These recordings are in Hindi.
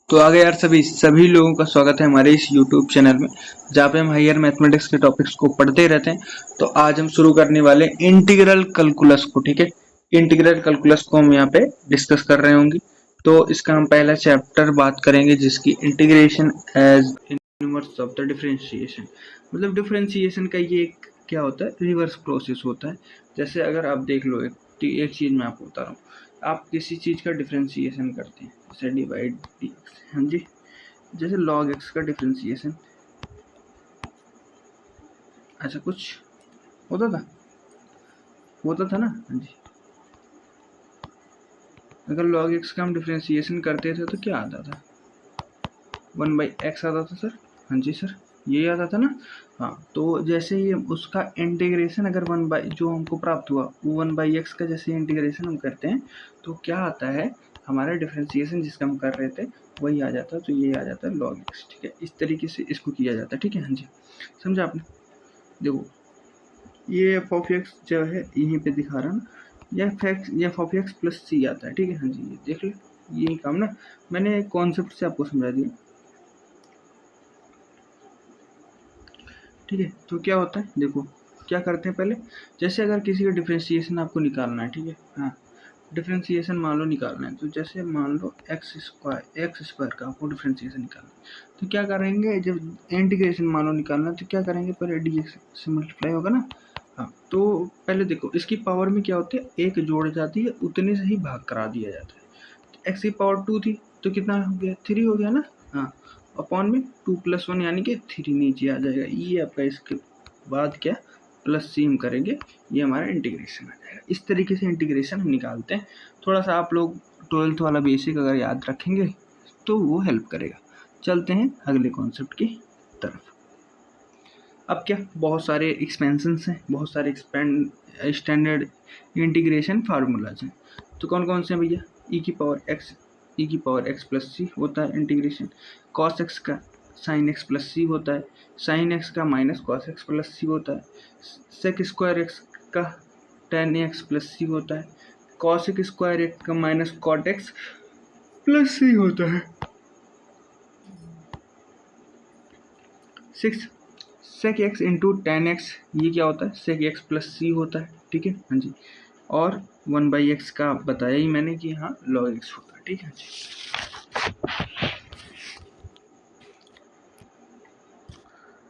तो आगे यार सभी सभी लोगों का स्वागत है हमारे इस YouTube चैनल में, जहाँ पे हम हायर मैथमेटिक्स के टॉपिक्स को पढ़ते रहते हैं। तो आज हम शुरू करने वाले इंटीग्रल कैलकुलस को। ठीक है, इंटीग्रल कैलकुलस को हम यहाँ पे डिस्कस कर रहे होंगे। तो इसका हम पहला चैप्टर बात करेंगे, जिसकी integration as inverse of the differentiation. मतलब डिफरेंशिएशन का ये एक क्या होता है, रिवर्स प्रोसेस होता है। जैसे अगर आप देख लो, एक चीज़ मैं आपको बता रहा हूँ। आप किसी चीज़ का डिफरेंशिएशन करते हैं, जैसे डिवाइड डी, हाँ जी, जैसे log x का डिफरेंशिएशन ऐसा कुछ होता था ना। हाँ जी, अगर log x का हम डिफरेंशिएशन करते थे तो क्या आता था, 1/x आता था सर। हाँ जी सर, यही आता था ना। हाँ, तो जैसे ही उसका इंटीग्रेशन अगर जो हमको प्राप्त हुआ वो 1/x का जैसे इंटीग्रेशन हम करते हैं तो क्या आता है, हमारा डिफरेंशिएशन जिसका हम कर रहे थे वही आ जाता है। तो ये आ जाता है log x। ठीक है, इस तरीके से इसको किया जाता है। ठीक है, हाँ जी, समझा आपने। देखो, ये एफ ऑफ एक्स जो है यहीं पे दिखा रहा ना, ये एफ ऑफ एक्स प्लस सी आता है। ठीक है, हाँ जी, ये देख लो, यही काम ना मैंने कॉन्सेप्ट से आपको समझा दिया। ठीक है, तो क्या होता है, देखो क्या करते हैं पहले। जैसे अगर किसी का डिफरेंशिएशन आपको निकालना है, ठीक है, हाँ, डिफरेंशिएशन मान लो निकालना है, तो जैसे मान लो एक्स स्क्वायर का आपको डिफरेंशिएशन निकालना है, तो क्या करेंगे, जब इंटीग्रेशन मान लो निकालना है तो क्या करेंगे, पहले डी एक्स से मल्टीप्लाई होगा ना। हाँ, तो पहले देखो इसकी पावर में क्या होती है, एक जोड़ जाती है, उतने से ही भाग करा दिया जाता है। एक्स की पावर 2 थी तो कितना हो गया, 3 हो गया ना। हाँ, अपॉन में 2+1 यानी कि 3 नीचे आ जाएगा। ये आपका इसके बाद क्या प्लस सी हम करेंगे, ये हमारा इंटीग्रेशन आ जाएगा। इस तरीके से इंटीग्रेशन हम निकालते हैं। थोड़ा सा आप लोग 12th वाला बेसिक अगर याद रखेंगे तो वो हेल्प करेगा। चलते हैं अगले कॉन्सेप्ट की तरफ। अब क्या, बहुत सारे एक्सपेंशंस हैं, बहुत सारे स्टैंडर्ड इंटीग्रेशन फार्मूलाज हैं। तो कौन कौन से हैं भैया, ई की पावर एक्स प्लस सी होता है इंटीग्रेशन, कॉस एक्स का साइन एक्स प्लस सी होता है, साइन एक्स का minus cos x plus C होता है, सेक स्क्वायर एक्स का टेन एक्स प्लस सी होता है, कॉस स्क्वायर एक्स का minus cot x plus C होता है। 6 sec x into tan x, ये क्या होता है, सेक एक्स प्लस सी होता है। ठीक है, हाँ जी, और 1/x का बताया ही मैंने कि हाँ log x होता है। ठीक है जी,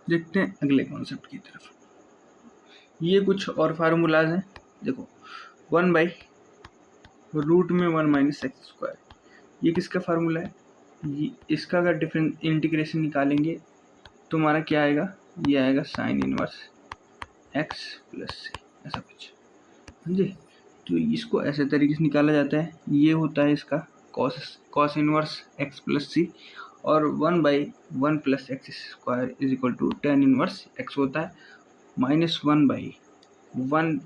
देखते हैं अगले कॉन्सेप्ट की तरफ। ये कुछ और फार्मूलाज हैं। देखो, 1/√में 1 - x², ये किसका फार्मूला है, ये इसका अगर डिफरेंट इंटीग्रेशन निकालेंगे तो हमारा क्या आएगा, ये आएगा साइन इनवर्स x प्लस सी, ऐसा कुछ। हाँ जी, तो इसको ऐसे तरीके से निकाला जाता है। ये होता है इसका cos inverse x plus C, और 1/1 + x² is equal to tan inverse x होता है, minus 1/1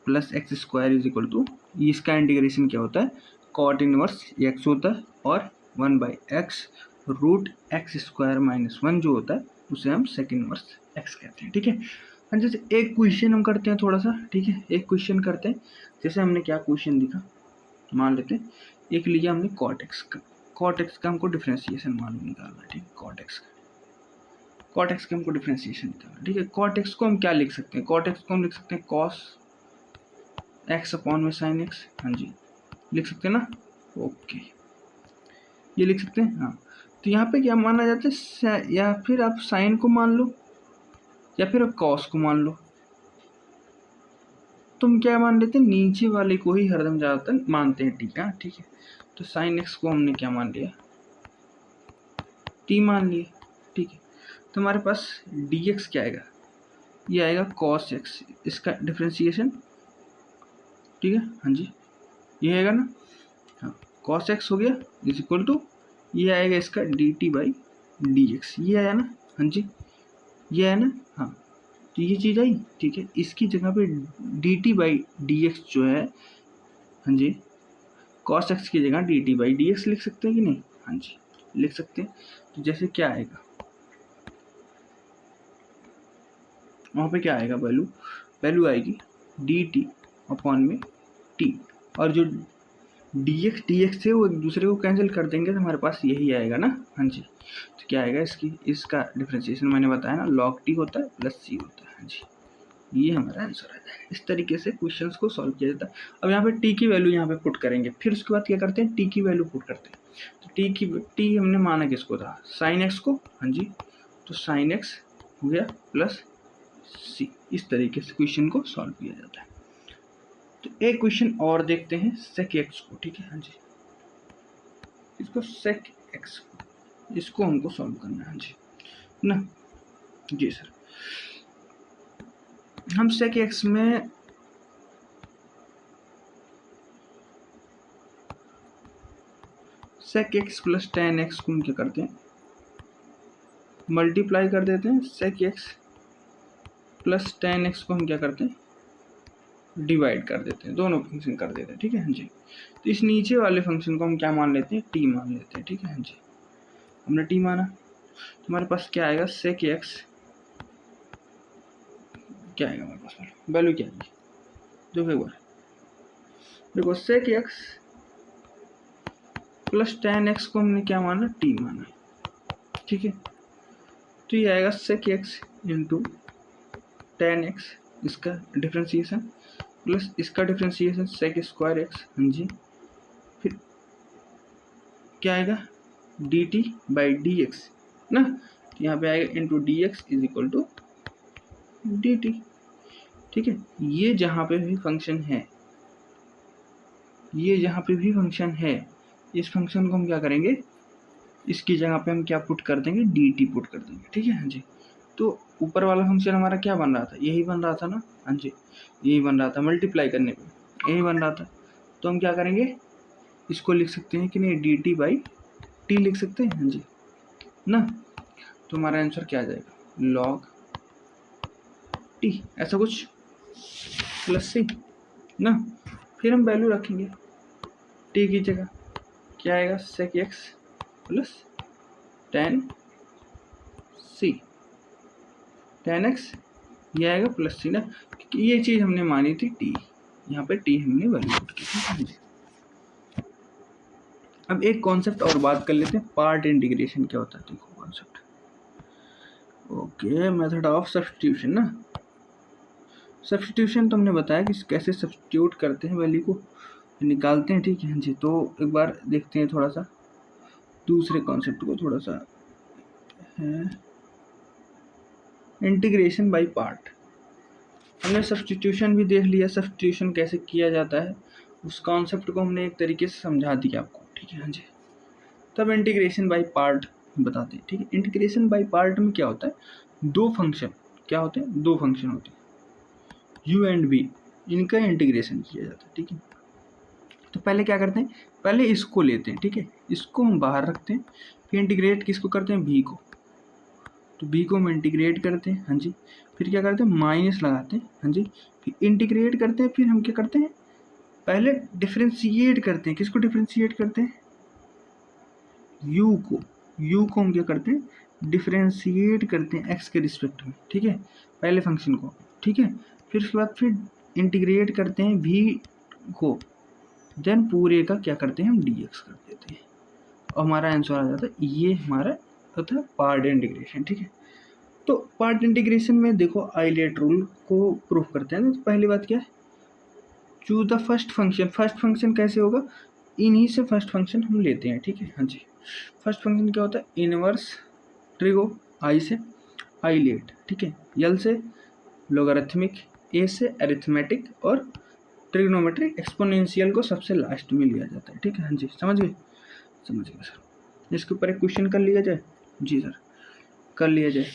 + x² is equal to, इसका इंटीग्रेशन क्या होता है, कॉट इनवर्स x होता है, और 1/x√x² - 1 जो होता है उसे हम सेक इनवर्स x कहते हैं। ठीक है, जैसे एक क्वेश्चन हम करते हैं थोड़ा सा। ठीक है, एक क्वेश्चन करते हैं। जैसे हमने क्या क्वेश्चन लिखा, मान लेते हैं एक लिया हमने कॉट एक्स का हमको डिफरेंशिएशन मालूम निकालना है। ठीक है, कॉट एक्स का हमको डिफरेंशिएशन निकालना। ठीक है, कॉट एक्स को हम क्या लिख सकते हैं, कॉट एक्स को हम लिख सकते हैं कॉस एक्स अपॉन में साइन एक्स। हाँ जी, लिख सकते हैं ना, ओके, ये लिख सकते हैं। हाँ, तो यहाँ पे क्या माना जाता है, या फिर आप साइन को मान लो या फिर आप कॉस को मान लो। तुम क्या मान लेते हैं, नीचे वाले को ही हरदम ज़्यादातर मानते हैं। ठीक है, ठीक है, तो साइन एक्स को हमने क्या मान लिया, टी मान लिया। ठीक है, तो हमारे पास डी एक्स क्या आएगा, ये आएगा कॉस एक्स, इसका डिफ्रेंसिएशन। ठीक है, हाँ जी, ये आएगा ना। हाँ, कॉस एक्स हो गया इज इक्वल टू, ये आएगा इसका D T by D x, ये आया ना। हाँ जी, ये है ना। हाँ, तो ये चीज़ आई। ठीक है, इसकी जगह पे D T by D x जो है, हाँ जी, कॉस एक्स की जगह D T by D x लिख सकते हैं कि नहीं, हाँ जी लिख सकते हैं। तो जैसे क्या आएगा, वहाँ पे क्या आएगा, वैल्यू आएगी डी टी अपॉन में टी, और जो dx से वो एक दूसरे को कैंसिल कर देंगे तो हमारे पास यही आएगा ना। हाँ जी, तो क्या आएगा इसका डिफ्रेंशिएशन मैंने बताया ना, log t होता है प्लस c होता है। हाँ जी, ये हमारा आंसर आ जाएगा। इस तरीके से क्वेश्चंस को सॉल्व किया जाता है। अब यहाँ पे t की वैल्यू यहाँ पे पुट करेंगे, फिर उसके बाद क्या करते हैं, t की वैल्यू पुट करते हैं। तो t हमने माना किसको था, sin x को। हाँ जी, तो sin x हो गया प्लस c। इस तरीके से क्वेश्चन को सॉल्व किया जाता है। तो एक क्वेश्चन और देखते हैं sec x को, ठीक है। हाँ जी, इसको sec x, इसको हमको सॉल्व करना है। हाँ जी ना, जी सर। हम sec x में sec x plus tan x को हम क्या करते हैं, मल्टीप्लाई कर देते हैं। sec x plus tan x को हम क्या करते हैं, डिवाइड कर देते हैं, दोनों फंक्शन कर देते हैं, ठीक है। हाँ जी, तो इस नीचे वाले फंक्शन को हम क्या मान लेते हैं, t मान लेते हैं, ठीक है। हाँ जी, हमने t माना, तो हमारे पास क्या आएगा, sec x क्या आएगा हमारे पास, वैल्यू क्या आएगी, देखो एक बार, देखो sec x plus tan x को हमने क्या माना, t माना, ठीक है। तो ये आएगा sec x into tan x, इसका डिफ्रेंशिएशन प्लस इसका डिफ्रेंशिएशन sec स्क्वायर x। हाँ जी, फिर क्या आएगा, dt बाई dx ना, तो यहाँ पे आएगा into dx is equal to dt, ठीक है। ये जहाँ पे भी फंक्शन है, ये जहाँ पे भी फंक्शन है, इस फंक्शन को हम क्या करेंगे, इसकी जगह पे हम क्या पुट कर देंगे, dt पुट कर देंगे, ठीक है। हाँ जी, तो ऊपर वाला फंक्शन हमारा क्या बन रहा था, यही बन रहा था ना। हाँ जी, यही बन रहा था, मल्टीप्लाई करने पे यही बन रहा था। तो हम क्या करेंगे, इसको लिख सकते हैं कि नहीं, dt बाई t लिख सकते हैं। हाँ जी ना, तो हमारा आंसर क्या आ जाएगा, log t, ऐसा कुछ प्लस c ना। फिर हम वैल्यू रखेंगे t की जगह, क्या आएगा, sec x plus tan c, tan x ये आएगा प्लस c ना, क्योंकि ये चीज़ हमने मानी थी t, यहाँ पे t हमने वैल्यू पुट की थी। अब एक कॉन्सेप्ट और बात कर लेते हैं, पार्ट इंटीग्रेशन क्या होता है, देखो concept. Okay, method of substitution ना, सब्स्टिट्यूशन तो हमने बताया कि कैसे सब्स्टिट्यूट करते हैं, वैल्यू को निकालते हैं, ठीक है। हाँ जी, तो एक बार देखते हैं थोड़ा सा दूसरे कॉन्सेप्ट को, थोड़ा सा है इंटीग्रेशन बाय पार्ट। हमने सब्स्टिट्यूशन भी देख लिया, सब्स्टिट्यूशन कैसे किया जाता है, उस कॉन्सेप्ट को हमने एक तरीके से समझा दिया आपको, ठीक है। हाँ जी, तब इंटीग्रेशन बाय पार्ट बताते हैं, ठीक है। इंटीग्रेशन बाय पार्ट में क्या होता है, दो फंक्शन क्या होते हैं, दो फंक्शन होते हैं u एंड v, इनका इंटीग्रेशन किया जाता है, ठीक है। तो पहले क्या करते हैं, पहले इसको लेते हैं, ठीक है, इसको हम बाहर रखते हैं, फिर इंटीग्रेट किसको करते हैं, v को, तो v को हम इंटीग्रेट करते हैं। हाँ जी, फिर क्या करते हैं, माइनस लगाते हैं। हाँ जी, फिर इंटीग्रेट करते हैं, फिर हम क्या करते हैं, पहले डिफ्रेंशिएट करते हैं, किसको डिफ्रेंशिएट करते हैं, u को हम क्या करते हैं, डिफ्रेंशिएट करते हैं x के रिस्पेक्ट में, ठीक है, पहले फंक्शन को, ठीक है। फिर उसके बाद फिर इंटीग्रेट करते हैं v को, देन पूरे का क्या करते हैं, हम dx कर देते हैं, और हमारा आंसर आ जाता है, ये हमारा होता है पार्ट इंटीग्रेशन, ठीक है। तो पार्ट इंटीग्रेशन में देखो आइलेट रूल को प्रूफ करते हैं। तो पहली बात क्या है, choose the first function. First function कैसे होगा, इन्हीं से फर्स्ट फंक्शन हम लेते हैं, ठीक है। हाँ जी, फर्स्ट फंक्शन क्या होता है, इनवर्स ट्रिगो, आई से आइलेट, ठीक है, यल से लोगारिथमिक, ए से अरिथमेटिक, और ट्रिग्नोमेट्रिक एक्सपोनेंशियल को सबसे लास्ट में लिया जाता है, ठीक है। हाँ जी, समझ गए सर। इसके ऊपर एक क्वेश्चन कर लिया जाए, जी सर कर लिया जाए।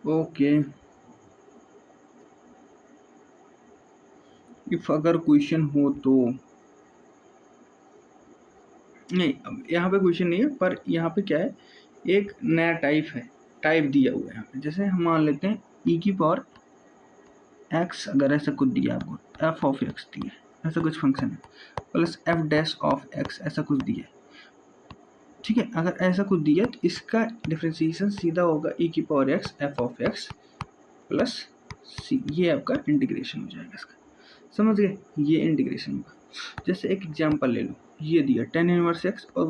ओके, इफ अगर क्वेश्चन हो तो, नहीं अब यहाँ पे क्वेश्चन नहीं है, पर यहाँ पे क्या है, एक नया टाइप है, टाइप दिया हुआ है यहाँ पे। जैसे हम मान लेते हैं e की पावर x, अगर ऐसा कुछ दिया आपको, f ऑफ x दिया है, ऐसा कुछ फंक्शन है, plus f dash of x, ऐसा कुछ दिया है, ठीक है। अगर ऐसा कुछ दिया तो इसका डिफरेंशिएशन सीधा होगा e की power x f of x plus c, ये आपका इंटीग्रेशन हो जाएगा इसका, समझ गए, ये इंटीग्रेशन होगा। जैसे एक एग्जांपल ले लो, ये दिया tan इनवर्स x और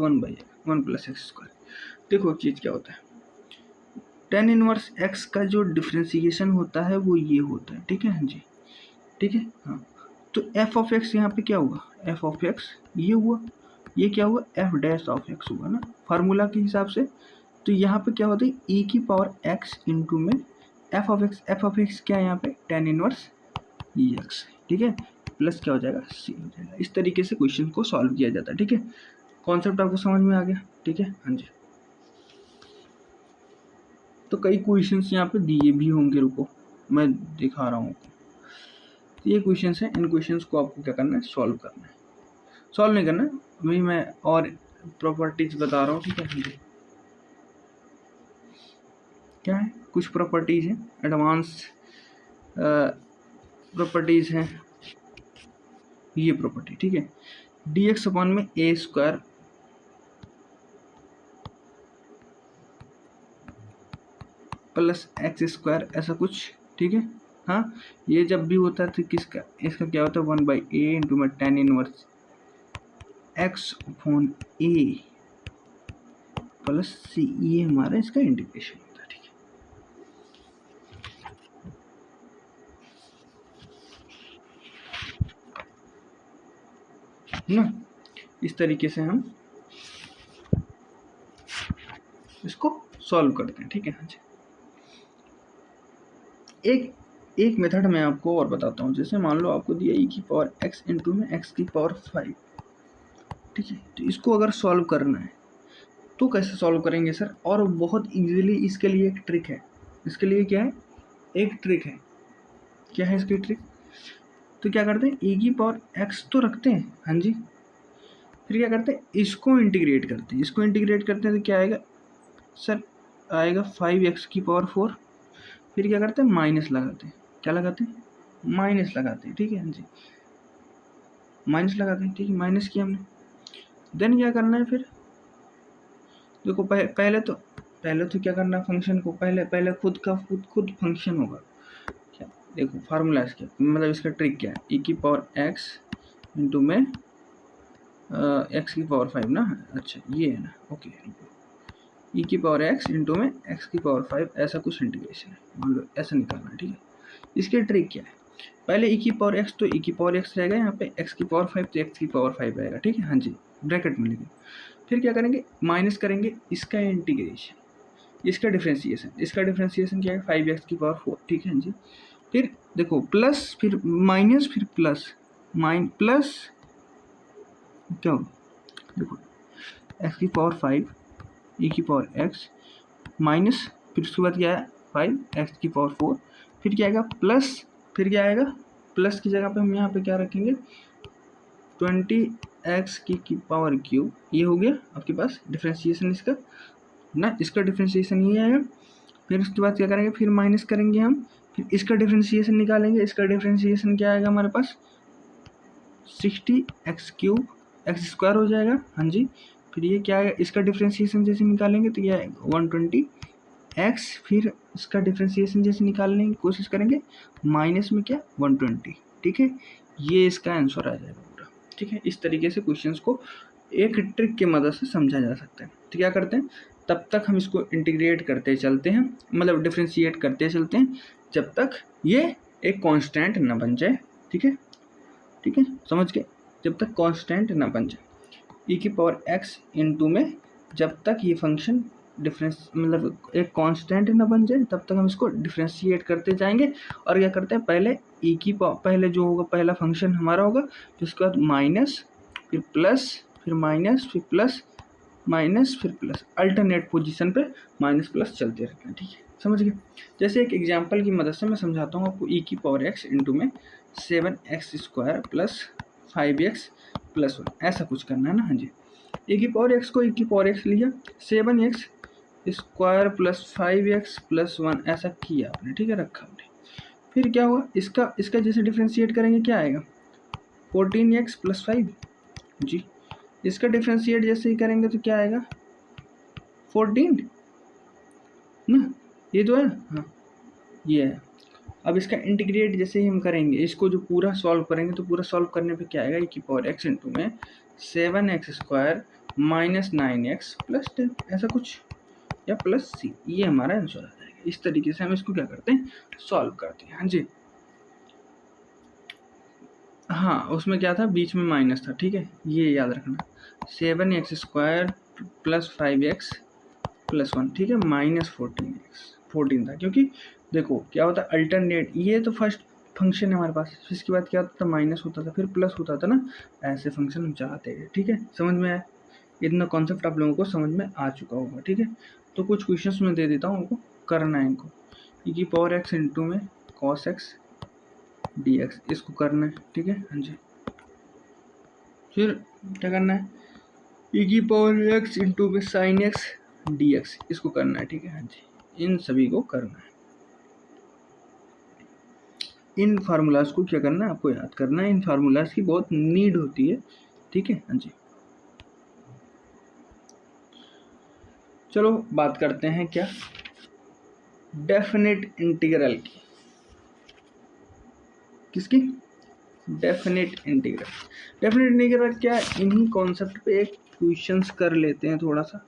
1 प्लस एक्स स्क्वायर। देखो चीज़ क्या होता है, tan इनवर्स x का जो डिफ्रेंसिएशन होता है वो ये होता है, ठीक है हाँ जी, ठीक है हाँ। तो f ऑफ x यहाँ पे क्या हुआ, f ऑफ x ये हुआ, ये क्या हुआ, f डैश ऑफ x हुआ ना फार्मूला के हिसाब से। तो यहाँ पे क्या होता है, e की पावर x इंटू में f ऑफ x क्या है यहाँ पे, tan इनवर्स x, ठीक है, प्लस क्या हो जाएगा, c हो जाएगा। इस तरीके से क्वेश्चन को सॉल्व किया जाता है, ठीक है। कॉन्सेप्ट आपको समझ में आ गया, ठीक है हाँ जी। तो कई क्वेश्चंस यहाँ पे दिए भी होंगे, रुको मैं दिखा रहा हूँ। तो ये क्वेश्चंस हैं, इन क्वेश्चंस को आपको क्या करना है, सॉल्व करना है, सॉल्व नहीं करना है, वही मैं और प्रॉपर्टीज बता रहा हूँ, ठीक है हाँ जी। क्या है, कुछ प्रॉपर्टीज हैं, एडवांस प्रॉपर्टीज हैं, ये प्रॉपर्टी, ठीक है, dx अपॉन में a square plus x square, ऐसा कुछ, ठीक है हाँ। ये जब भी होता है तो किसका, इसका क्या होता है, 1/a इंटू में tan inverse x upon a plus c, ये हमारा इसका इंटीग्रेशन होता है, ठीक है ना। इस तरीके से हम इसको सॉल्व करते हैं, ठीक है हाँ जी। एक मेथड मैं आपको और बताता हूँ। जैसे मान लो आपको दिया e की पावर x इंटू में x की पावर 5, ठीक है। तो इसको अगर सॉल्व करना है तो कैसे सॉल्व करेंगे सर, और बहुत इजीली इसके लिए एक ट्रिक है। इसके लिए क्या है, एक ट्रिक है, क्या है इसकी ट्रिक। तो क्या करते हैं, e की पावर x तो रखते हैं हाँ जी, फिर क्या करते हैं, इसको इंटीग्रेट करते हैं। इसको इंटीग्रेट करते हैं तो क्या आएगा सर, आएगा 5x की पावर 4। फिर क्या करते हैं, माइनस लगाते हैं, क्या लगाते हैं, माइनस लगाते हैं, ठीक है हाँ जी, माइनस लगाते हैं, ठीक है, माइनस किया हमने। देन क्या करना है, फिर देखो पहले तो क्या करना है, फंक्शन को पहले खुद फंक्शन होगा क्या, देखो फार्मूला इसका, मतलब इसका ट्रिक क्या है, e की पावर x इंटू में x की पावर 5 ना, अच्छा ये है ना, ओके, e की पावर x इंटू में x की पावर 5, ऐसा कुछ इंटीग्रेशन है, मान लो ऐसा निकालना है, ठीक है। इसकी ट्रिक क्या है, पहले e की पावर x तो e की पावर x रहेगा, यहाँ पे x की पावर 5 तो x की पावर 5 रहेगा, ठीक है हाँ जी, ब्रैकेट में लिखेंगे। फिर क्या करेंगे, माइनस करेंगे इसका इंटीग्रेशन, इसका डिफ्रेंसिएशन, इसका डिफ्रेंसिएशन क्या है, 5x की पावर 4, ठीक है हाँ जी। फिर देखो प्लस, फिर माइनस, फिर प्लस, प्लस क्या होगा, देखो x की पावर 5 e की पावर x माइनस, फिर उसके बाद क्या है 5x की पावर 4, फिर क्या आएगा प्लस, फिर क्या आएगा, प्लस की जगह पे हम यहाँ पे क्या रखेंगे, 20x की पावर क्यूब, ये हो गया आपके पास डिफ्रेंसिएशन इसका ना, इसका डिफ्रेंसिएशन ये आएगा। फिर उसके बाद क्या करेंगे, फिर माइनस करेंगे हम, फिर इसका डिफ्रेंसिएशन निकालेंगे, इसका डिफ्रेंसिएशन क्या आएगा हमारे पास, 60x क्यूब एक्स स्क्वायर हो जाएगा हाँ जी। फिर ये क्या आएगा, इसका डिफ्रेंसिएशन जैसे निकालेंगे तो क्या आएगा 120x, फिर इसका डिफ्रेंसिएशन जैसे निकालने की कोशिश करेंगे, माइनस में क्या 120, ठीक है, ये इसका आंसर आ जाएगा पूरा, ठीक है। इस तरीके से क्वेश्चंस को एक ट्रिक की मदद से समझा जा सकता है। तो क्या करते हैं, तब तक हम इसको इंटीग्रेट करते चलते हैं, मतलब डिफ्रेंशिएट करते चलते हैं जब तक ये एक कांस्टेंट ना बन जाए, ठीक है, ठीक है समझ गए, जब तक कांस्टेंट ना बन जाए। e की पावर x इंटू में जब तक ये फंक्शन डिफरेंस मतलब एक कांस्टेंट ना बन जाए तब तक हम इसको डिफ्रेंशिएट करते जाएंगे। और क्या करते हैं, पहले e की पावर, पहले जो होगा पहला फंक्शन हमारा होगा, फिर उसके बाद माइनस, फिर प्लस, फिर माइनस, फिर प्लस, माइनस, फिर प्लस, अल्टरनेट पोजीशन पे माइनस प्लस चलते रहते हैं, ठीक है समझ गए। जैसे एक एग्जांपल की मदद से मैं समझाता हूँ आपको, e की पावर x इंटू में 7x square plus 5x plus 1, ऐसा कुछ करना है ना हाँ जी। e की पावर x को e की पावर x लिया, 7x square plus 5x plus 1 ऐसा किया आपने, ठीक है, रखा आपने। फिर क्या हुआ, इसका जैसे डिफ्रेंशिएट करेंगे क्या आएगा, 14x प्लस 5 जी। इसका डिफ्रेंशिएट जैसे ही करेंगे तो क्या आएगा 14 ना, ये तो है हाँ, ये है अब इसका इंटीग्रेट जैसे ही हम करेंगे, इसको जो पूरा सॉल्व करेंगे तो पूरा सॉल्व करने पे क्या आएगा, e की पावर x इंटू में 7x² माइनस 9x प्लस 10 ऐसा कुछ, या प्लस c, ये हमारा आंसर आ जाएगा। इस तरीके से हम इसको क्या करते हैं, सॉल्व करते हैं। हाँ जी, हाँ उसमें क्या था, बीच में माइनस था, ठीक है, ये याद रखना। 7x² प्लस 5x प्लस 1, ठीक है, माइनस 14 था, क्योंकि देखो क्या होता है अल्टरनेट, ये तो फर्स्ट फंक्शन है हमारे पास, इसके बाद क्या होता था, माइनस होता था, फिर प्लस होता था ना, ऐसे फंक्शन हम चाहते हैं। ठीक है, समझ में आया, इतना कॉन्सेप्ट आप लोगों को समझ में आ चुका होगा। ठीक है, तो कुछ क्वेश्चंस मैं दे देता हूँ, उनको करना है। इनको e की पावर x इंटू में cos x dx, इसको करना है। ठीक है, हाँ जी, फिर क्या करना है, e की पावर x इंटू में sin x dx, इसको करना है। ठीक है, हाँ जी, इन सभी को करना है। इन फार्मूलाज को क्या करना है, आपको याद करना है, इन फार्मूलाज की बहुत नीड होती है। ठीक है, हाँ जी, चलो बात करते हैं क्या, डेफिनेट इंटीग्रल की। किसकी, डेफिनेट इंटीग्रल। डेफिनेट इंटीग्रल क्या है, इन्हीं कॉन्सेप्ट पे एक क्वेश्चंस कर लेते हैं थोड़ा सा,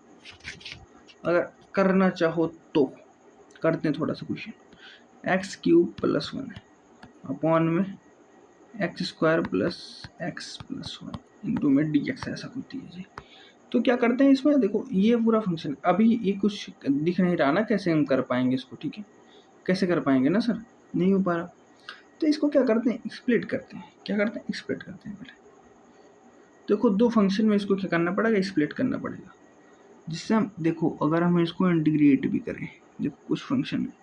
अगर करना चाहो तो करते हैं थोड़ा सा क्वेश्चन। x³ प्लस 1 अपॉन में x² plus x plus 1 into में dx, ऐसा होती है जी। तो क्या करते हैं इसमें, देखो ये पूरा फंक्शन, अभी ये कुछ दिख नहीं रहा ना, कैसे हम कर पाएंगे इसको। ठीक है, कैसे कर पाएंगे ना सर, नहीं हो पा रहा, तो इसको क्या करते हैं, स्प्लिट करते हैं। क्या करते हैं, स्प्लिट करते हैं। पहले देखो दो फंक्शन में इसको क्या करना पड़ेगा, स्प्लिट करना पड़ेगा, जिससे हम देखो अगर हम इसको इंटीग्रेट भी करें, देखो कुछ फंक्शन है,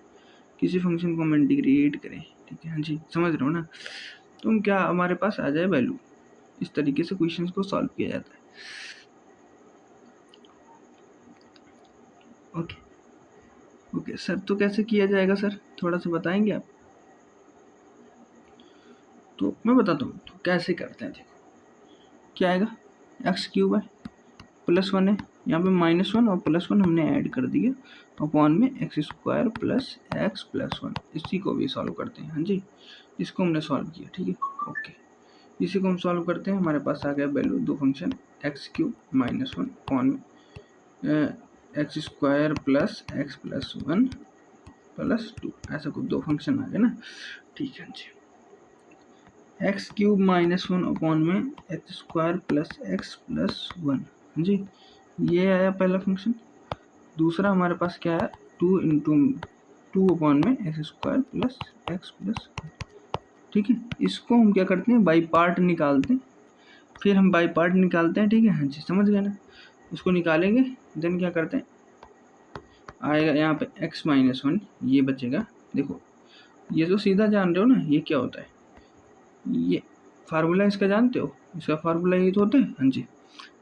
किसी फंक्शन को हम इंटीग्रेट करें, ठीक है, हाँ जी, समझ रहे हो ना, तो हम क्या हमारे पास आ जाए वैल्यू। इस तरीके से क्वेश्चंस को सॉल्व किया जाता है। ओके सर, तो कैसे किया जाएगा सर, थोड़ा सा बताएंगे आप। तो मैं बताता हूँ तो कैसे करते हैं। देखो क्या आएगा, x³ है प्लस 1 है, यहाँ पे -1 और +1 हमने ऐड कर दिया, अपॉन में x² प्लस x प्लस 1, इसी को भी सॉल्व करते हैं। हाँ जी, इसको हमने सॉल्व किया। ठीक है, ओके, इसी को हम सॉल्व करते हैं, हमारे पास आ गया वैल्यू, दो फंक्शन x³ -1 अपॉन में x² plus x plus 1 plus 2, ऐसा कुछ दो फंक्शन आ गए ना। ठीक है जी, x³ -1 अपॉन में x² प्लस x प्लस 1, जी, ये आया पहला फंक्शन। दूसरा हमारे पास क्या है, 2 अपॉन में x² प्लस x प्लस 1। ठीक है, इसको हम क्या करते हैं, बाई पार्ट निकालते हैं, फिर हम बाई पार्ट निकालते हैं। ठीक है, हाँ जी, समझ गए ना, इसको निकालेंगे, देन क्या करते हैं, आएगा यहाँ पे x -1, ये बचेगा। देखो ये तो सीधा जान रहे हो ना, ये क्या होता है, ये फार्मूला इसका जानते हो, इसका फार्मूला ये तो होता है। हाँ जी,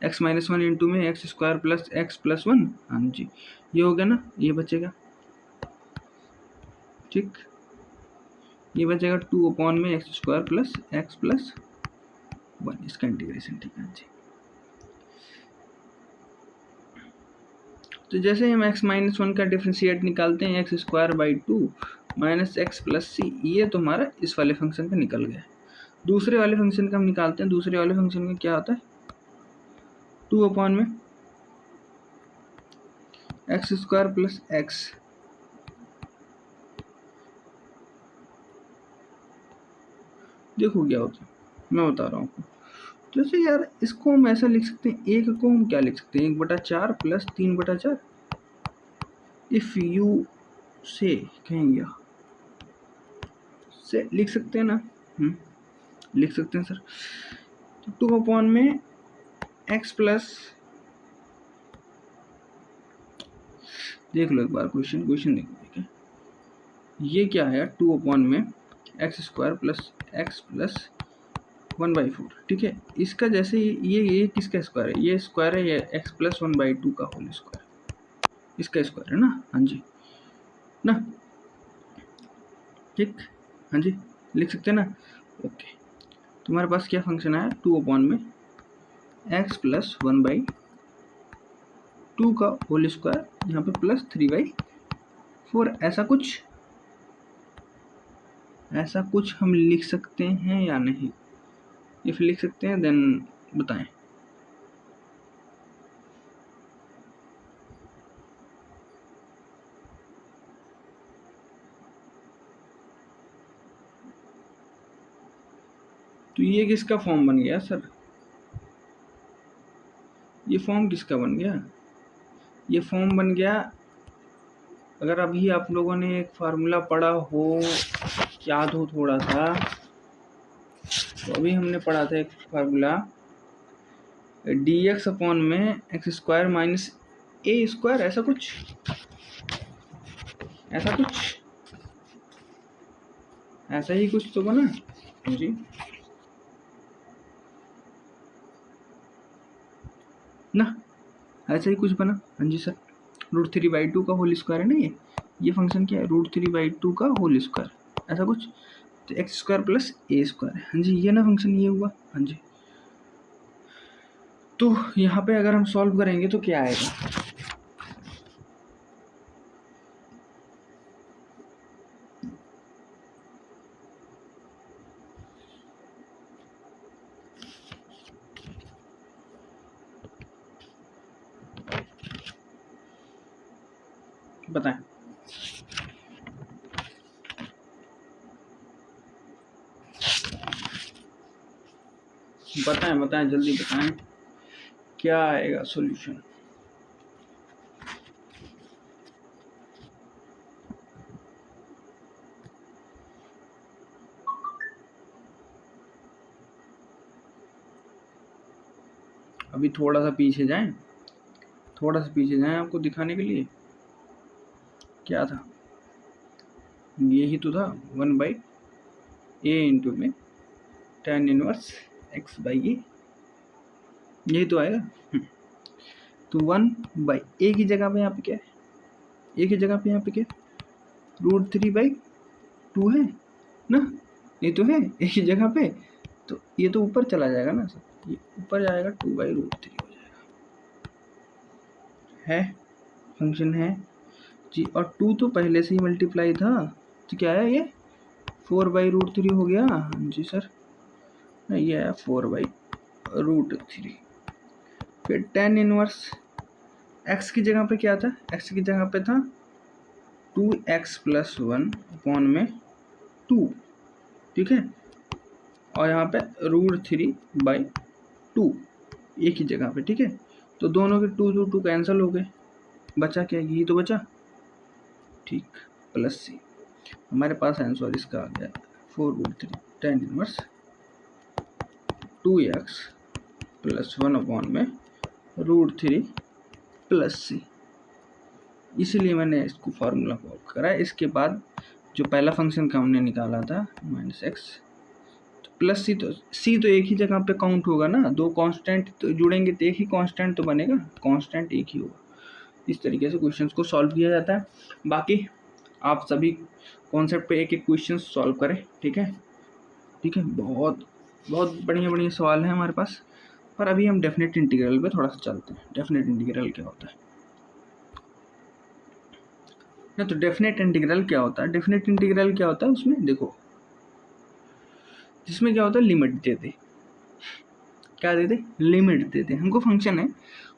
x -1 इंटू में x² प्लस x प्लस 1, हाँ जी, ये हो गया ना, ये बचेगा। ठीक, ये बचेगा 2 अपॉन में x² प्लस x प्लस 1, इसका इंटीग्रेशन। ठीक है जी, तो जैसे हम x -1 का डिफरेंशिएट निकालते हैं, x² by 2 minus x plus c, ये तो हमारा इस वाले फंक्शन का निकल गया। दूसरे वाले फंक्शन का हम निकालते हैं, दूसरे वाले फंक्शन में क्या होता है, 2 अपॉन में x² प्लस x, देखो क्या होता है, मैं बता रहा हूँ आपको। जैसे यार इसको हम ऐसा लिख सकते हैं, एक को हम क्या लिख सकते हैं, 1/4 प्लस 3/4, इफ यू से कहेंगे से लिख सकते हैं ना, लिख सकते हैं सर। तो 2 अपॉन में x प्लस, देख लो एक बार क्वेश्चन देखो, ठीक है, ये क्या है, 2 अपॉन में x² प्लस x प्लस 1/4। ठीक है, इसका जैसे ये किसका स्क्वायर है, ये स्क्वायर है, ये x प्लस 1/2 का होल स्क्वायर, इसका स्क्वायर है ना। हाँ जी ना, ठीक, हाँ जी, लिख सकते हैं ना। ओके, तो हमारे पास क्या फंक्शन आया, 2 अपॉन में x प्लस 1/2 का होल स्क्वायर, यहाँ पे प्लस 3/4, ऐसा कुछ। ऐसा कुछ हम लिख सकते हैं या नहीं? इफ लिख सकते हैं देन बताएं। तो ये किसका फॉर्म बन गया सर? ये फॉर्म किसका बन गया? ये फॉर्म बन गया, अगर अभी आप लोगों ने एक फार्मूला पढ़ा हो, याद हो थोड़ा सा, तो अभी हमने पढ़ा था एक फार्मूला dx अपॉन में एक्स स्क्वायर माइनस ए स्क्वायर, ऐसा कुछ ऐसा ही कुछ तो बना जी ना, ऐसा ही कुछ बना। हाँ जी सर, √3/2 का होल स्क्वायर है ना ये फंक्शन क्या है? √3/2 का होल स्क्वायर, ऐसा कुछ। तो एक्स स्क्वायर प्लस ए स्क्वायर है, हाँ जी, ये ना फंक्शन ये हुआ। हाँ जी, तो यहाँ पे अगर हम सॉल्व करेंगे तो क्या आएगा? बताएं। बताएं जल्दी बताएं, क्या आएगा सॉल्यूशन? अभी थोड़ा सा पीछे जाएं आपको दिखाने के लिए। क्या था? यही तो था, 1/a इंटू में tan इनवर्स x बाई ए, यही तो आएगा। तो 1/a की जगह पे यहाँ पे क्या है? a की जगह पे यहाँ पे क्या है? √3/2 है ना, ये तो है a की जगह पे, तो ये तो ऊपर चला जाएगा ना सर, ये ऊपर जाएगा, 2/√3 हो जाएगा। है फंक्शन है जी, और 2 तो पहले से ही मल्टीप्लाई था, तो क्या है ये? 4/√3 हो गया। हाँ जी सर, ये है 4/√3। फिर tan इनवर्स x की जगह पे क्या था? x की जगह पे था 2x + 1 अपॉन में 2, ठीक है, और यहाँ पे √3/2 एक ही जगह पे, ठीक है। तो दोनों के 2 कैंसिल हो गए, बचा क्या? यही तो बचा, ठीक, प्लस c। हमारे पास आंसर इसका आ गया 4√3 tan इनवर्स 2x + 1 अपॉन में √3 + c। इसीलिए मैंने इसको फार्मूला को करा है। इसके बाद जो पहला फंक्शन का हमने निकाला था -x, तो प्लस c, तो c तो एक ही जगह पे काउंट होगा ना, दो कांस्टेंट तो जुड़ेंगे तो एक ही कांस्टेंट तो बनेगा, कांस्टेंट एक ही होगा। इस तरीके से क्वेश्चंस को सॉल्व किया जाता है। बाकी आप सभी कॉन्सेप्ट पे एक एक क्वेश्चन सॉल्व करें, ठीक है, बहुत बढ़िया सवाल है हमारे पास। पर अभी हम डेफिनेट इंटीग्रल पे थोड़ा सा चलते हैं। डेफिनेट इंटीग्रल क्या होता है ना? तो डेफिनेट इंटीग्रल क्या होता है? उसमें देखो, जिसमें क्या होता है, लिमिट देते, क्या देते? लिमिट देते। हमको फंक्शन है,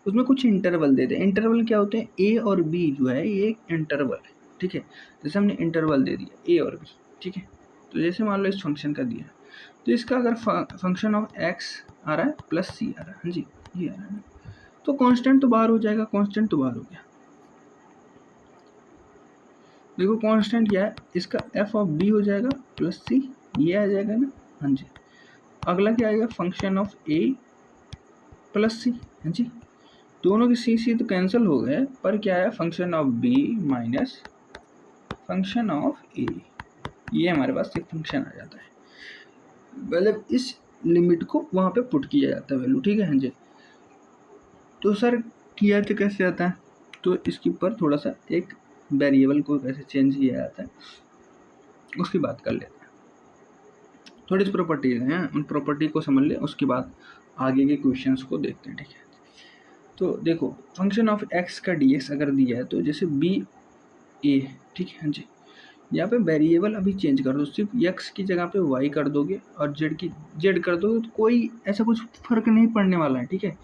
उसमें कुछ इंटरवल देते। इंटरवल क्या होते हैं? ए और बी जो है ये एक इंटरवल है, ठीक है। जैसे हमने इंटरवल दे दिया ए और बी, ठीक है। तो जैसे मान लो इस फंक्शन का दिया, तो इसका अगर फंक्शन ऑफ एक्स आ रहा है प्लस सी आ रहा है, हाँ जी, ये आ रहा है, तो कांस्टेंट तो बाहर हो जाएगा, कांस्टेंट तो बाहर हो गया। देखो कांस्टेंट क्या है इसका, एफ ऑफ बी हो जाएगा प्लस सी, ये आ जाएगा ना, हाँ जी। अगला क्या आएगा? फंक्शन ऑफ ए प्लस सी, हाँ जी। दोनों की सी तो कैंसिल हो गए, पर क्या है? Function of b minus function of a, ये हमारे पास एक फंक्शन आ जाता है। मतलब इस लिमिट को वहाँ पे पुट किया जाता है वैल्यू, ठीक है, हाँ जी। तो सर किया तो कैसे आता है? तो इसके ऊपर थोड़ा सा एक वेरिएबल को कैसे चेंज किया जाता है उसकी बात कर लेते हैं। थोड़ी सी प्रॉपर्टीज हैं, उन प्रॉपर्टी को समझ लें, उसके बाद आगे के क्वेश्चंस को देखते हैं, ठीक है। तो देखो फंक्शन ऑफ एक्स का dx अगर दिया है, तो जैसे बी ए, ठीक है, हाँ जी, यहाँ पे वेरिएबल अभी चेंज कर दो, सिर्फ x की जगह पे y कर दोगे और z कर दोगे तो कोई ऐसा कुछ फर्क नहीं पड़ने वाला है, ठीक है,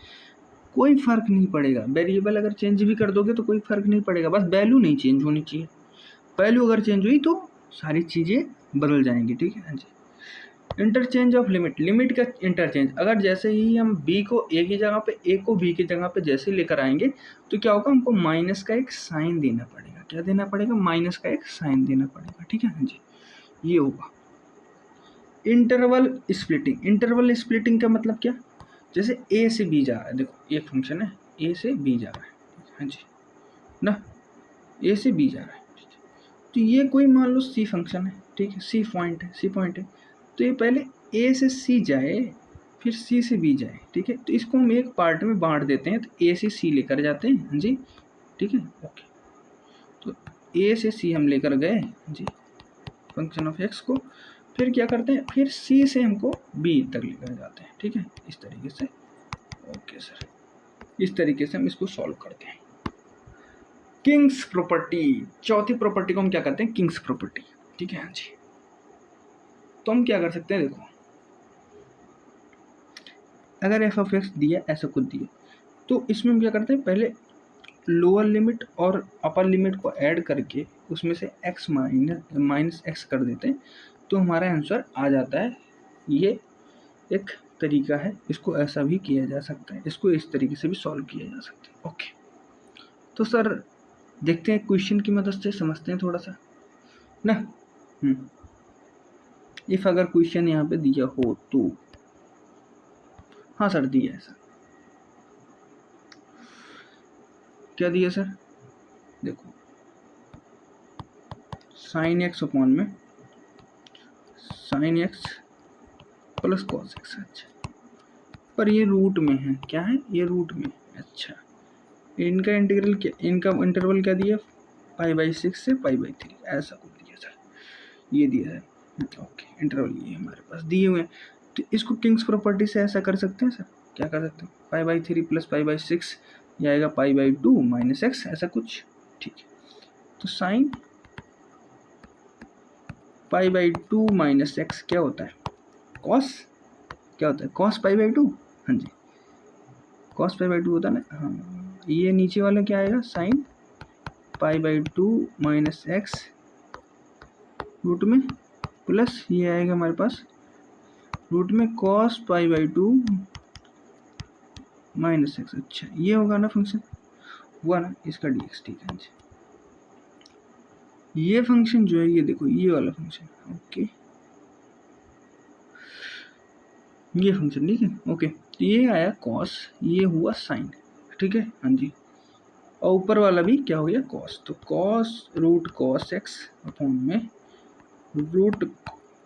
कोई फर्क नहीं पड़ेगा। वेरिएबल अगर चेंज भी कर दोगे तो कोई फर्क नहीं पड़ेगा, बस वैल्यू नहीं चेंज होनी चाहिए। वैल्यू अगर चेंज हुई तो सारी चीज़ें बदल जाएंगी, ठीक है। हाँ जी। इंटरचेंज ऑफ लिमिट, लिमिट का इंटरचेंज, अगर जैसे ही हम b को a की जगह पे, a को b की जगह पे जैसे लेकर आएंगे तो क्या होगा, हमको माइनस का एक साइन देना पड़ेगा। क्या देना पड़ेगा? माइनस का एक साइन देना पड़ेगा, ठीक है। हाँ जी, ये होगा। इंटरवल स्प्लिटिंग, इंटरवल स्प्लिटिंग का मतलब क्या, जैसे a से b जा रहा है, देखो एक फंक्शन है a से b जा रहा है, हाँ जी ना, a से b जा रहा है, तो ये कोई मान लो c फंक्शन है, ठीक है, c पॉइंट है, c पॉइंट है, तो ये पहले a से c जाए फिर c से b जाए, ठीक है, तो इसको हम एक पार्ट में बांट देते हैं, तो a से c लेकर जाते हैं, हाँ जी, ठीक है, ओके, तो a से c हम लेकर गए, हाँ जी, फंक्शन ऑफ x को, फिर क्या करते हैं, फिर c से हमको b तक लेकर जाते हैं, ठीक है, इस तरीके से, ओके सर, इस तरीके से हम इसको सॉल्व करते हैं। किंग्स प्रॉपर्टी, चौथी प्रॉपर्टी को हम क्या करते हैं, किंग्स प्रॉपर्टी, ठीक है, हाँ जी, तो हम क्या कर सकते हैं, देखो अगर एफ ऑफ एक्स दिया, ऐसा कुछ दिया, तो इसमें हम क्या करते हैं, पहले लोअर लिमिट और अपर लिमिट को ऐड करके उसमें से x माइनस एक्स कर देते हैं, तो हमारा आंसर आ जाता है। ये एक तरीका है, इसको ऐसा भी किया जा सकता है, इसको इस तरीके से भी सॉल्व किया जा सकता है, ओके। तो सर देखते हैं क्वेश्चन की मदद से, समझते हैं थोड़ा सा ना। इफ अगर क्वेश्चन यहाँ पे दिया हो तो, हाँ सर दिया है सर, क्या दिया सर, देखो साइन एक्स अपॉन में sign x plus cos x, अच्छा, पर ये रूट में है, क्या है, ये रूट में, अच्छा, इनका इंटीग्रल क्या, इनका इंटरवल क्या दिया, π/6 से π/3, ऐसा कुछ दिया सर, ये दिया है, ओके, इंटरवल ये हमारे पास दिए हुए हैं, तो इसको किंग्स प्रॉपर्टी से ऐसा कर सकते हैं सर, क्या कर सकते हैं, π/3 प्लस π/6, ये आएगा π/2 माइनस एक्स, ऐसा कुछ, ठीक है, तो साइन π/2 माइनस एक्स क्या होता है, कॉस, क्या होता है, कॉस π/2, हाँ जी, कॉस π/2 होता है ना, हाँ, ये नीचे वाला क्या आएगा, साइन π/2 माइनस एक्स रूट में प्लस ये आएगा हमारे पास रूट में कॉस π/2 माइनस एक्स, अच्छा, ये होगा ना फंक्शन, हुआ ना इसका dx, ठीक है, ये फंक्शन जो है, ये देखो ये वाला फंक्शन, ओके, ये फंक्शन, ठीक है, ओके, तो ये आया कॉस, ये हुआ साइन, ठीक है, हाँ जी, और ऊपर वाला भी क्या हो गया, कॉस, तो cos root cos x upon में root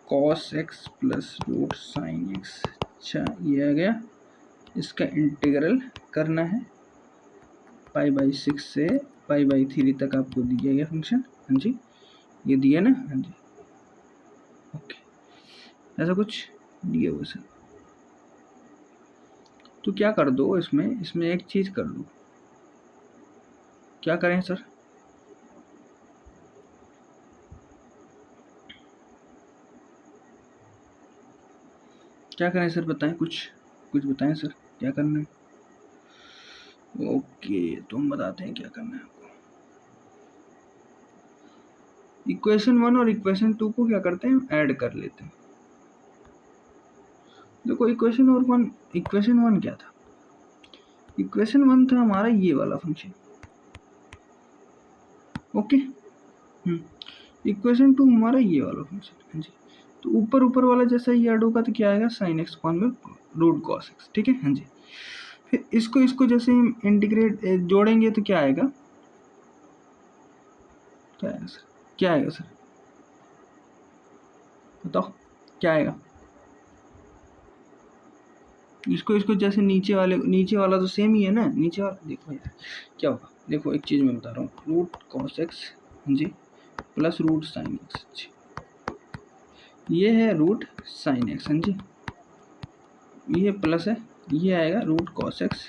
cos x plus root sine x, अच्छा, ये आ गया, इसका इंटीग्रल करना है π/6 से π/3 तक आपको दिया गया फंक्शन, हाँ जी, ये दिया ना, हाँ जी, ओके, ऐसा कुछ दिया हुआ सर, तो क्या कर दो इसमें एक चीज कर दो, क्या करें सर, क्या करें सर, बताएं, कुछ बताएं सर, क्या करना है, ओके, तो हम बताते हैं क्या करना है आपको। इक्वेशन 1 और इक्वेशन 2 को क्या करते हैं, ऐड कर लेते हैं। देखो इक्वेशन 1 क्या था, इक्वेशन 1 था हमारा ये वाला फंक्शन, ओके, इक्वेशन 2 हमारा ये वाला फंक्शन, हाँ जी, तो ऊपर वाला जैसा ही ऐड होगा तो क्या आएगा, साइन एक्स अपॉन में रूट कॉस एक्स, ठीक है, हाँ जी, फिर इसको जैसे हम इंटीग्रेट जोड़ेंगे तो क्या आएगा, क्या आएगा सर, बताओ क्या आएगा, इसको जैसे नीचे वाला तो सेम ही है ना, नीचे वाला देखो यार क्या होगा, देखो एक चीज़ मैं बता रहा हूँ, रूट कॉस एक्स, हाँ जी, प्लस रूट साइन एक्स, ये है रूट साइन एक्स, हाँ जी, ये प्लस है, ये आएगा root cos x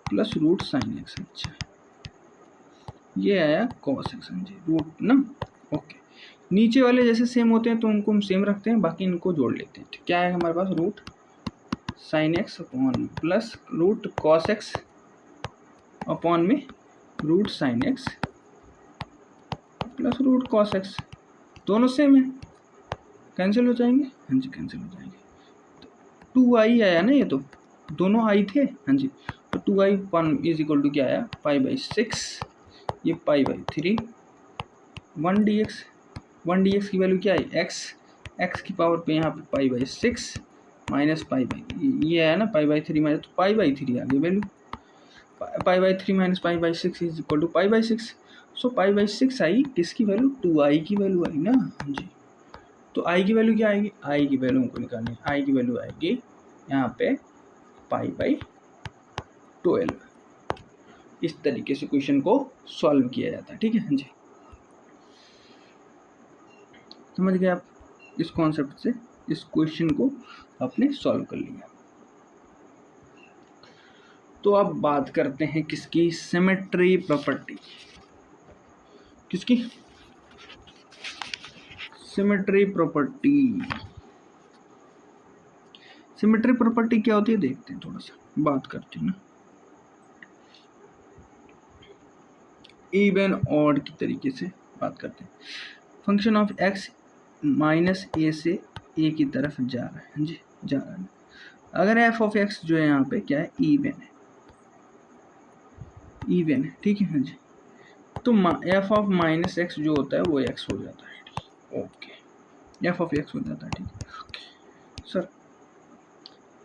plus root sine x, अच्छा, ये आया कॉस एक्स, हाँ जी, रूट ना, ओके, नीचे वाले जैसे सेम होते हैं तो उनको हम सेम रखते हैं, बाकी इनको जोड़ लेते हैं। तो क्या है हमारे पास, root sine x upon plus root cos x upon में root sine x plus root cos x, दोनों सेम है, कैंसिल हो जाएंगे। हाँ जी कैंसिल हो जाएंगे। तो 2i आया ना, ये तो दोनों आई थे। हाँ जी, तो 2i इज इक्वल टू क्या आया, पाई/6, ये पाई/3, 1 dx की वैल्यू क्या है x की पावर पे यहाँ पे पाई/6 माइनस ये आया ना पाई/3 माइनस, तो पाई/3 आ गई वैल्यू, पाई/3 माइनस पाई/6 इज इक्वल टू पाई/6। सो पाई/6 आई, किसकी वैल्यू, 2i की वैल्यू आई ना। हाँ जी, तो i की वैल्यू क्या आएगी, i की वैल्यू हमको निकालनी है, i की वैल्यू आएगी यहाँ पे पाई/12। इस तरीके से क्वेश्चन को सॉल्व किया जाता है, ठीक है। हाँ जी, समझ गए आप इस कॉन्सेप्ट से, इस क्वेश्चन को आपने सॉल्व कर लिया। तो अब बात करते हैं किसकी, सिमेट्री प्रॉपर्टी, किसकी, सिमेट्री प्रॉपर्टी। सिमेट्री प्रॉपर्टी क्या होती है देखते हैं, थोड़ा सा बात करते हैं ना, इवन ऑड की तरीके से बात करते हैं। फंक्शन ऑफ x माइनस ए से ए की तरफ जा रहा है। हाँ जी, जा रहा है। अगर एफ ऑफ एक्स जो है यहाँ पे क्या है, इवन है, इवन है, ठीक है। हाँ जी, तो एफ ऑफ माइनस एक्स जो होता है वो एक्स हो जाता है, ओके, एफ ऑफ एक्स हो जाता है, ठीक है सर।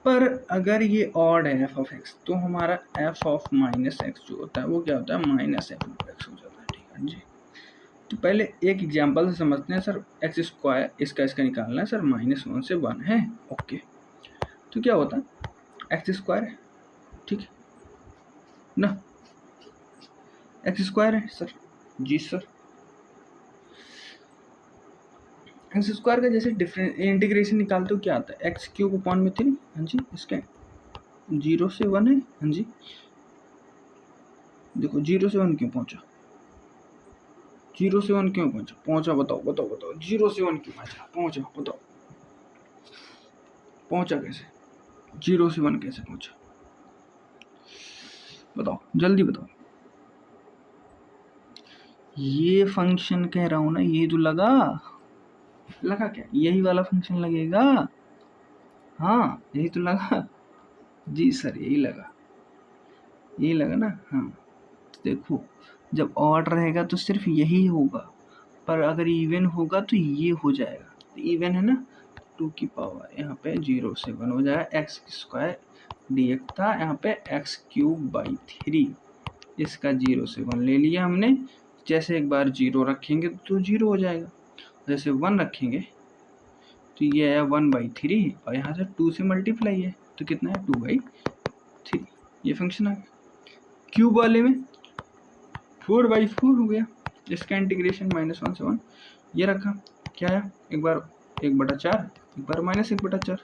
पर अगर ये ऑड है एफ ऑफ एक्स, तो हमारा एफ ऑफ माइनस एक्स जो होता है वो क्या होता है, माइनस एफ ऑफ एक्स हो जाता है, ठीक है जी। तो पहले एक एग्जांपल से समझते हैं सर, एक्स स्क्वायर इसका निकालना है सर, -1 से 1 है, ओके। तो क्या होता है, एक्स स्क्वायर है, ठीक है ना, एक्स स्क्वायर है सर, जी सर। एक्स स्क्वायर का जैसे इंटीग्रेशन निकालते हो क्या आता है, एक्स क्यूब अपॉन में 3। हाँ जी, इसका 0 से 1 है। हाँ जी, देखो 0 से 1 क्यों पहुंचा, 0 से 1 क्यों पहुंचा, बताओ 0 से 1 क्यों पहुंचा, पहुंचा कैसे, 0 से 1 कैसे पहुंचा, बताओ जल्दी बताओ। ये फंक्शन कह रहा हूं ना, ये जो लगा क्या, यही वाला फंक्शन लगेगा, हाँ यही तो लगा, जी सर यही लगा ना। हाँ देखो, जब ऑड रहेगा तो सिर्फ यही होगा, पर अगर इवन होगा तो ये हो जाएगा, तो इवन है ना, 2 की पावर यहाँ पे 0 से 1 हो जाएगा, एक्स स्क्वायर dx था यहाँ पे x³/3, इसका 0 से 1 ले लिया हमने। जैसे एक बार 0 रखेंगे तो 0 हो जाएगा, जैसे 1 रखेंगे तो ये आया 1/3, और यहाँ से 2 से मल्टीप्लाई है तो कितना है, 2/3। ये फंक्शन आ गया। क्यूब वाले में 4/4 हो गया, इसका इंटीग्रेशन -1 से 1, ये रखा, क्या है, एक बार 1/4, एक बार -1/4,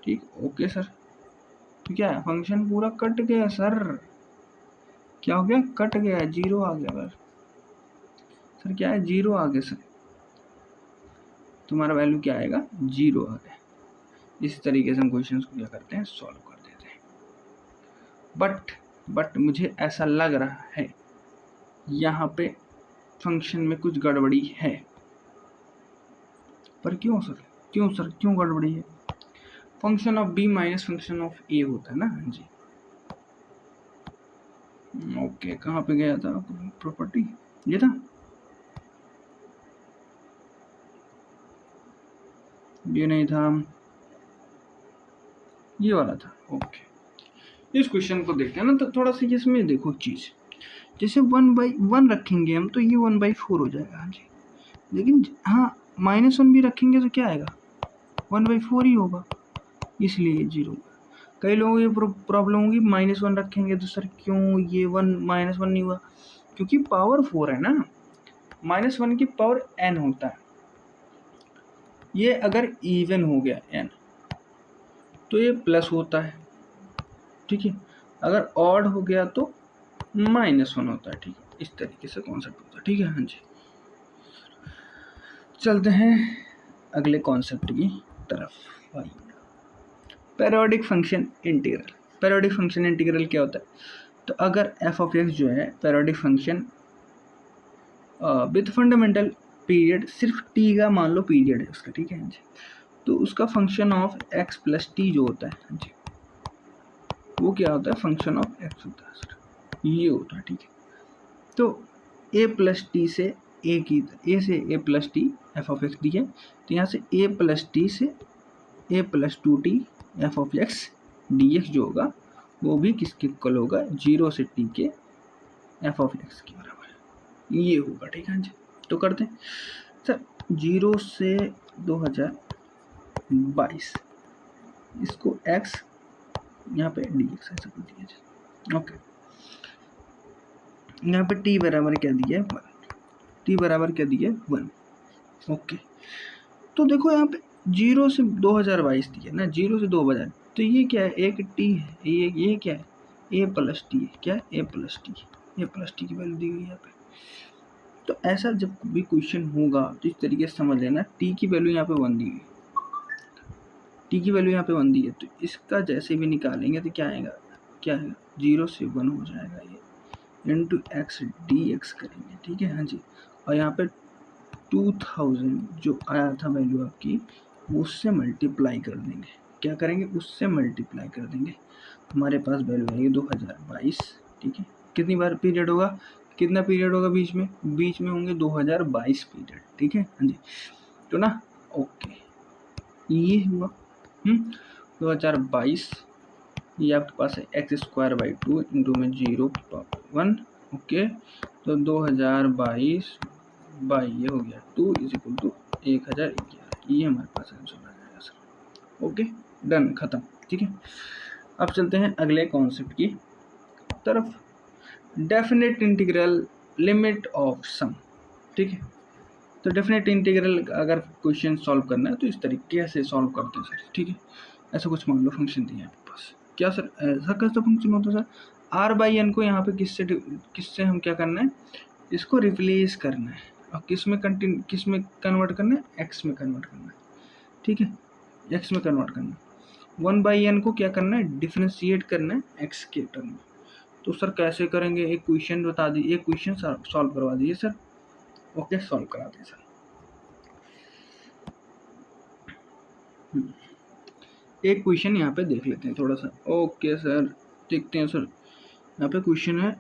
ठीक, ओके सर। तो क्या है, फंक्शन पूरा कट गया सर, क्या हो गया, कट गया, 0 आ गया सर, क्या है, 0 आ गया सर, तुम्हारा वैल्यू क्या आएगा, 0 आ गया। इस तरीके से हम क्वेश्चन को क्या करते हैं, सॉल्व कर देते हैं। बट मुझे ऐसा लग रहा है यहाँ पे फंक्शन में कुछ गड़बड़ी है, पर क्यों सर, क्यों गड़बड़ी है, function of b minus function of a होता है ना। हाँ जी, ओके, कहाँ पे गया था प्रॉपर्टी, ये था, ये नहीं था, ये वाला था, ओके। इस क्वेश्चन को देखते हैं ना, तो थोड़ा सा इसमें देखो चीज़, जैसे 1/1 रखेंगे हम तो ये 1/4 हो जाएगा। हाँ जी, लेकिन हाँ -1 भी रखेंगे तो क्या आएगा, 1/4 ही होगा, इसलिए 0। कई लोगों को ये प्रॉब्लम होगी, -1 रखेंगे तो सर क्यों ये -1 नहीं हुआ, क्योंकि पावर 4 है ना, -1 की पावर n होता है, ये अगर इवन हो गया n तो ये प्लस होता है, ठीक है, अगर ऑड हो गया तो -1 होता है, ठीक है, इस तरीके से कॉन्सेप्ट होता है, ठीक है। हाँ जी, चलते हैं अगले कॉन्सेप्ट की तरफ। पैरियोडिक फंक्शन इंटीग्रल। पैरियोडिक फंक्शन इंटीग्रल क्या होता है? तो अगर एफ ऑफ एक्स जो है पैरियोडिक फंक्शन विद फंडामेंटल पीरियड, सिर्फ टी का मान लो पीरियड है उसका, ठीक है जी, तो उसका function of x plus T जो होता है जी, वो क्या होता है? फंक्शन ऑफ एक्स होता है सर, ये होता है, ठीक है। तो ए प्लस टी से ए की, ए से a plus t f of x d है, तो यहाँ से ए प्लस टी से a plus two t f of x d x जो होगा वो भी किसके इक्वल होगा? 0 से टी के एफ ऑफ एक्स के बराबर, ये होगा, ठीक है जी। तो करते हैं सर 0 से 2022 इसको x यहाँ पे डी एक्स ऐसा कर दिया जाए, ओके। यहाँ पे t बराबर क्या दिया है? 1। t बराबर क्या दिया है? 1, ओके। तो देखो यहाँ पे 0 से 2022 दिया ना, 0 से 2000, तो ये क्या है? एक t है, ये क्या है? a प्लस टी है, क्या है? a plus T, a plus T की वैल्यू दी गई यहाँ पे। तो ऐसा जब भी क्वेश्चन होगा तो इस तरीके से समझ लेना, t की वैल्यू यहाँ पे 1 दी गई, t की वैल्यू यहाँ पे 1 दी है, तो इसका जैसे भी निकालेंगे तो क्या आएगा? 0 से 1 हो जाएगा ये, इंटू एक्स डी एक्स करेंगे, ठीक है, हाँ जी। और यहाँ पे 2000 जो आया था वैल्यू आपकी, उससे मल्टीप्लाई कर देंगे, क्या करेंगे? उससे मल्टीप्लाई कर देंगे, हमारे पास वैल्यू आएगी 2022, ठीक है। कितनी बार पीरियड होगा? कितना पीरियड होगा बीच में? बीच में होंगे 2022 पीरियड, ठीक है, हाँ जी। तो ना, ओके, ये हुआ 2022, ये आपके पास है x²/2 इंटू में 0.1, ओके। तो 2022 बाई ये हो गया 2 इज इक्वल टू 1011, ये हमारे पास आंसर आ जाएगा सर, ओके, डन, खत्म, ठीक है। अब चलते हैं अगले कॉन्सेप्ट की तरफ, definite integral limit of some, ठीक है। तो डेफिनेट इंटीग्रल अगर क्वेश्चन सॉल्व करना है तो इस तरीके से सॉल्व करते हैं सर, ठीक है। ऐसा कुछ मान लो फंक्शन दिया है आपके पास, क्या सर? ऐसा कैसा फंक्शन होता है सर? आर बाई एन को यहाँ पे किससे हम क्या करना है? इसको रिप्लेस करना है, और किस में कन्वर्ट करना है? एक्स में कन्वर्ट करना है, ठीक है, एक्स में कन्वर्ट करना है। 1 बाई एन को क्या करना है? डिफ्रेंशिएट करना है एक्स के टर्म में। तो सर कैसे करेंगे? एक क्वेश्चन बता दीजिए, एक क्वेश्चन सॉल्व करवा दीजिए सर, ओके, सॉल्व करा दें सर। एक क्वेश्चन यहाँ पे देख लेते हैं थोड़ा सा, ओके सर, देखते हैं सर। यहाँ पे क्वेश्चन है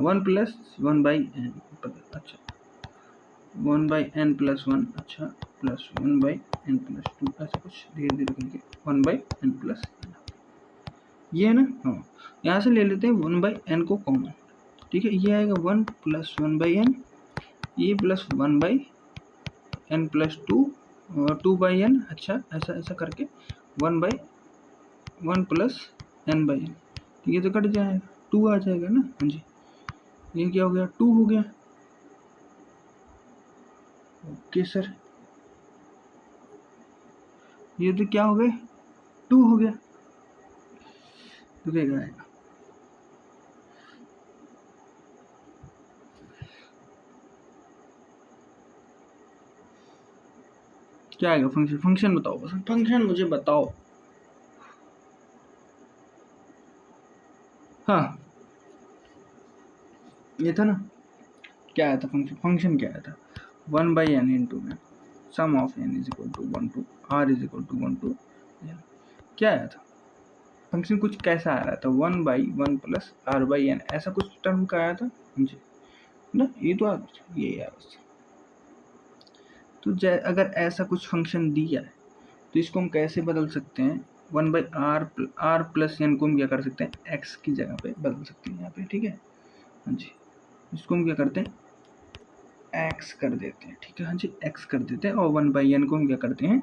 1 प्लस 1 बाई एन, अच्छा 1 बाई एन प्लस 1, अच्छा, प्लस 1 बाई एन प्लस 2, ऐसा कुछ धीरे धीरे करके 1 बाई एन प्लस एन, ये है ना, हाँ। यहाँ से ले लेते हैं 1 बाई एन को कॉमन, ठीक है, ये आएगा 1 प्लस 1 बाई एन, ये plus 1 by n plus 2 by n, अच्छा, ऐसा करके 1 by 1 plus n by n, ये तो कट जाएगा, 2 आ जाएगा ना, हाँ जी। ये क्या हो गया? 2 हो गया, ओके सर। ये तो क्या हो गया? 2 हो गया, तो क्या आएगा? क्या आएगा? फंक्शन बताओ, बस फंक्शन मुझे बताओ। हाँ, ये था ना, क्या आया था? फंक्शन क्या आया था? 1 बाई एन इंटू में sum of n is equal to 1 to r is equal to 1 to, क्या आया था? फंक्शन कुछ कैसा आ रहा था? 1 by 1 plus r by n, ऐसा कुछ टर्म का आया था जी ना, ये तो ये यार। तो अगर ऐसा कुछ फंक्शन दिया है तो इसको हम कैसे बदल सकते हैं? 1 बाई आर प्लस एन को हम क्या कर सकते हैं? एक्स की जगह पे बदल सकते हैं यहाँ पे, ठीक है, हाँ जी। इसको हम क्या करते हैं? एक्स कर देते हैं, ठीक है, हाँ जी, एक्स कर देते हैं, और 1 बाई एन को हम क्या करते हैं?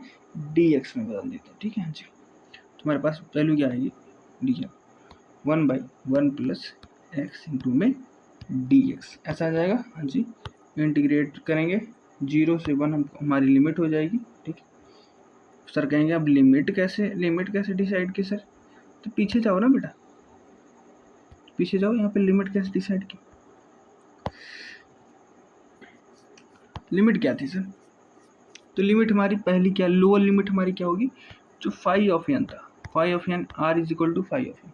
डी एक्स में बदल देते हैं, ठीक है, हाँ जी। तो हमारे पास वैल्यू क्या आएगी? D 1 by 1 plus x into में डी एक्स, ऐसा आ जाएगा, हाँ जी। इंटीग्रेट करेंगे 0 से 1, हमारी लिमिट हो जाएगी, ठीक है। सर कहेंगे अब लिमिट कैसे डिसाइड की सर? तो पीछे जाओ ना बेटा, पीछे जाओ, यहाँ पे लिमिट कैसे डिसाइड की? लिमिट क्या थी सर? तो लिमिट हमारी पहली क्या, लोअर लिमिट हमारी क्या होगी, जो फाई ऑफ एन था, phi of n r is equal to phi of n.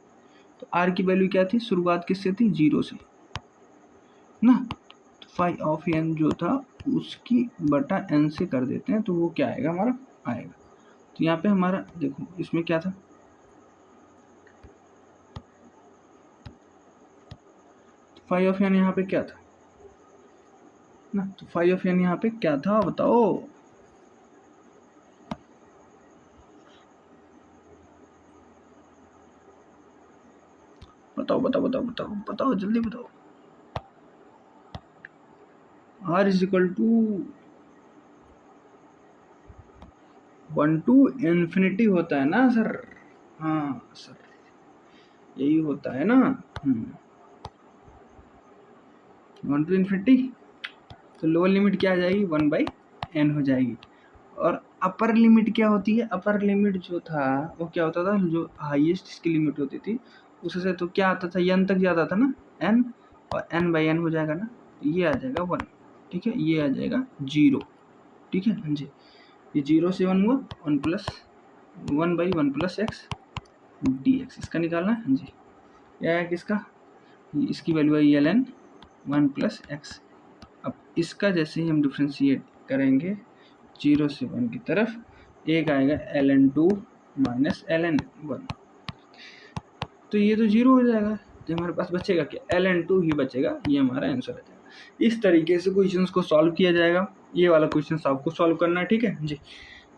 तो आर की वैल्यू क्या थी, शुरुआत किससे थी, 0 से ना। तो फाई ऑफ एन जो था उसकी बटा एन से कर देते हैं, तो वो क्या आएगा हमारा, आएगा। तो यहाँ पे हमारा देखो इसमें क्या था, फाई ऑफ एन यहाँ पे क्या था ना, तो फाई ऑफ एन यहाँ पे क्या था बताओ, बताओ बताओ बताओ बताओ बताओ जल्दी बताओ। R is equal to 1 to infinity होता है ना सर, हाँ सर यही होता है ना। 1 to इन्फिनिटी, तो लोअर लिमिट क्या आ जाएगी, 1/n हो जाएगी। और अपर लिमिट क्या होती है, अपर लिमिट जो था वो क्या होता था, जो हाईएस्ट इसकी लिमिट होती थी उससे तो क्या आता था, n तक जाता था ना, n, और n/n हो जाएगा ना, ये आ जाएगा 1, ठीक है, ये आ जाएगा 0, ठीक है। हाँ जी, ये 0 से 1 हुआ, 1/1+x dx, इसका निकालना है। हाँ जी, क्या है किसका, इसकी वैल्यू है ln 1+x। अब इसका जैसे ही हम डिफ्रेंशिएट करेंगे 0 से 1 की तरफ, एक आएगा ln2 माइनस ln1, तो ये तो 0 हो जाएगा, तो हमारे पास बचेगा क्या, ln2 ही बचेगा, ये हमारा आंसर आ जाएगा। इस तरीके से क्वेश्चंस को सॉल्व किया जाएगा, ये वाला क्वेश्चन आपको सॉल्व करना है, ठीक है जी।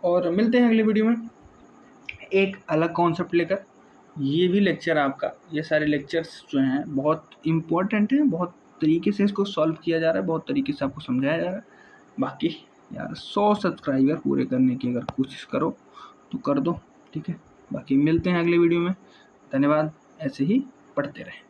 और मिलते हैं अगले वीडियो में एक अलग कॉन्सेप्ट लेकर। ये भी लेक्चर आपका, ये सारे लेक्चर्स जो हैं बहुत इम्पोर्टेंट हैं, बहुत तरीके से इसको सॉल्व किया जा रहा है, बहुत तरीके से आपको समझाया जा रहा है। बाकी यार 100 सब्सक्राइबर पूरे करने की अगर कोशिश करो तो कर दो, ठीक है। बाकी मिलते हैं अगले वीडियो में, धन्यवाद, ऐसे ही पढ़ते रहें।